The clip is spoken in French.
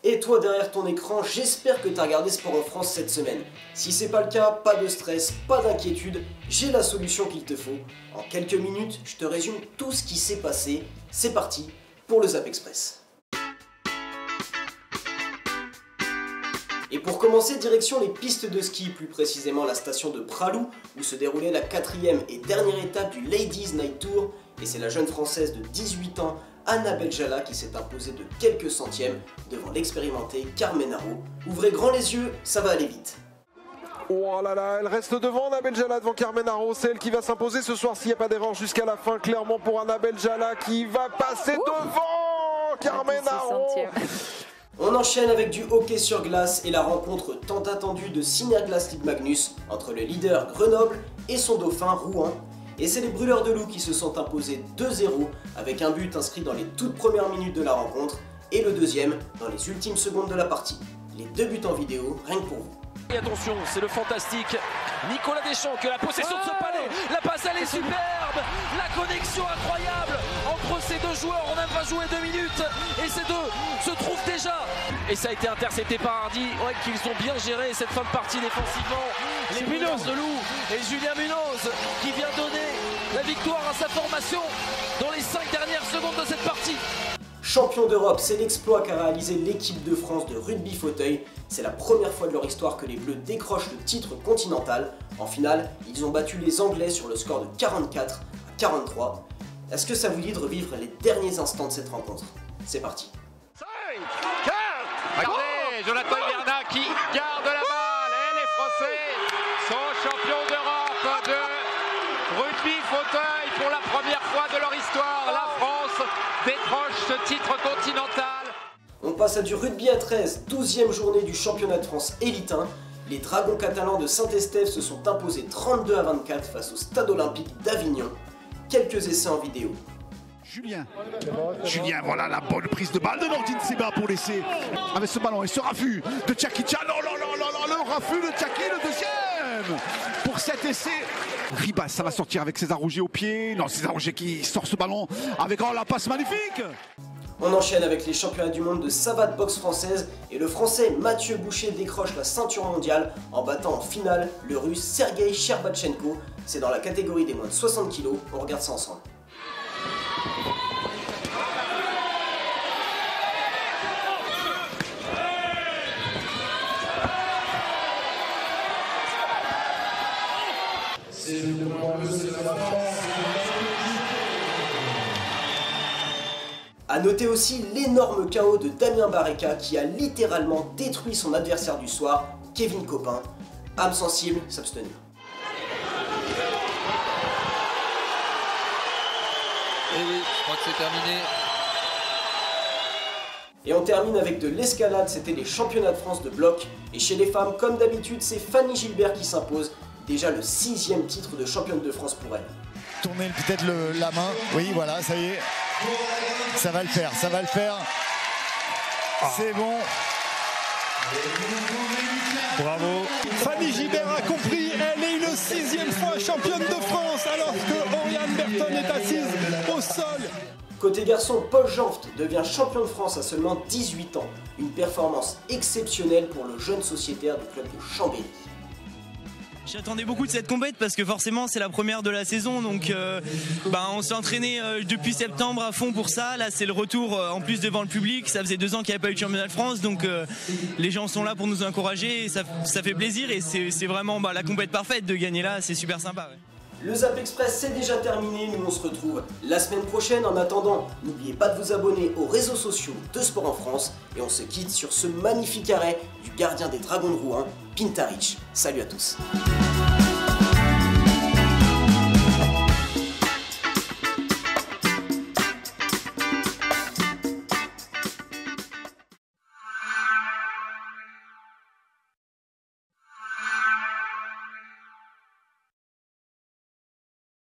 Et toi derrière ton écran, j'espère que tu as regardé Sport en France cette semaine. Si c'est pas le cas, pas de stress, pas d'inquiétude, j'ai la solution qu'il te faut. En quelques minutes, je te résume tout ce qui s'est passé. C'est parti pour le Zap Express. Et pour commencer, direction les pistes de ski, plus précisément la station de Pralou, où se déroulait la 4e et dernière étape du Ladies Night Tour. Et c'est la jeune française de 18 ans, Annabelle Jalla, qui s'est imposée de quelques centièmes devant l'expérimentée Carmen Arro. Ouvrez grand les yeux, ça va aller vite. Oh là là, elle reste devant Annabelle Jalla, devant Carmen Arro, c'est elle qui va s'imposer ce soir s'il n'y a pas d'erreur jusqu'à la fin, clairement pour Annabelle Jalla qui va passer devant Carmen Arro. On enchaîne avec du hockey sur glace et la rencontre tant attendue de Synerglace Ligue Magnus entre le leader Grenoble et son dauphin Rouen. Et c'est les Brûleurs de Loup qui se sont imposés 2-0 avec un but inscrit dans les toutes premières minutes de la rencontre et le deuxième dans les ultimes secondes de la partie. Les deux buts en vidéo, rien que pour vous. Et attention, c'est le fantastique Nicolas Deschamps que la possession de ce palais, la passe elle est superbe, la connexion incroyable entre ces deux joueurs, on n'a pas joué 2 minutes et ces deux se trouvent déjà. Et ça a été intercepté par Hardy, ouais, qu'ils ont bien géré cette fin de partie défensivement. Les Brûleurs de Loup et Julien Munoz qui vient donner la victoire à sa formation dans les 5 dernières secondes de cette partie. Champion d'Europe, c'est l'exploit qu'a réalisé l'équipe de France de rugby fauteuil. C'est la première fois de leur histoire que les Bleus décrochent le titre continental. En finale, ils ont battu les Anglais sur le score de 44 à 43. Est-ce que ça vous dit de revivre les derniers instants de cette rencontre? C'est parti. 5, 4, regardez, Jonathan Hivernat qui garde la balle. Et les Français sont champions d'Europe de rugby fauteuil pour la première fois de leur histoire. La France décroche ce titre continental. On passe à du rugby à 13, 12e journée du championnat de France élite 1. Les Dragons catalans de Saint-Estève se sont imposés 32 à 24 face au Stade Olympique d'Avignon. Quelques essais en vidéo. Julien, voilà la bonne prise de balle de Nordine Seba pour laisser avec ce ballon et ce raffut de Tchakicha. Le raffut de Tchaki, le deuxième pour cet essai. Ribas, ça va sortir avec César Rouget au pied. Non, César Rouget qui sort ce ballon avec la passe magnifique. On enchaîne avec les championnats du monde de savate boxe française et le français Mathieu Boucher décroche la ceinture mondiale en battant en finale le russe Sergei Sherbatchenko. C'est dans la catégorie des moins de 60 kg, on regarde ça ensemble. A noter aussi l'énorme KO de Damien Barreca qui a littéralement détruit son adversaire du soir, Kevin Copin. Âme sensible, s'abstenir. Et oui, je crois que c'est terminé. Et on termine avec de l'escalade, c'était les championnats de France de bloc. Et chez les femmes, comme d'habitude, c'est Fanny Gilbert qui s'impose. Déjà le 6e titre de championne de France pour elle. Tourner peut-être la main, oui voilà, ça y est. Ça va le faire, ça va le faire. C'est bon. Bravo. Fanny Gilbert a compris, elle est une 6e fois championne de France alors que Oriane Berton est assise au sol. Côté garçon, Paul Janft devient champion de France à seulement 18 ans. Une performance exceptionnelle pour le jeune sociétaire du club de Chambéry. J'attendais beaucoup de cette compète parce que forcément c'est la première de la saison, donc on s'est entraîné depuis septembre à fond pour ça. Là c'est le retour en plus devant le public, ça faisait 2 ans qu'il n'y avait pas eu de championnat de France, donc les gens sont là pour nous encourager et ça fait plaisir et c'est vraiment la compète parfaite de gagner là, c'est super sympa. Ouais. Le Zap Express c'est déjà terminé, nous on se retrouve la semaine prochaine. En attendant, n'oubliez pas de vous abonner aux réseaux sociaux de Sport en France et on se quitte sur ce magnifique arrêt du gardien des Dragons de Rouen, Pintaric. Salut à tous.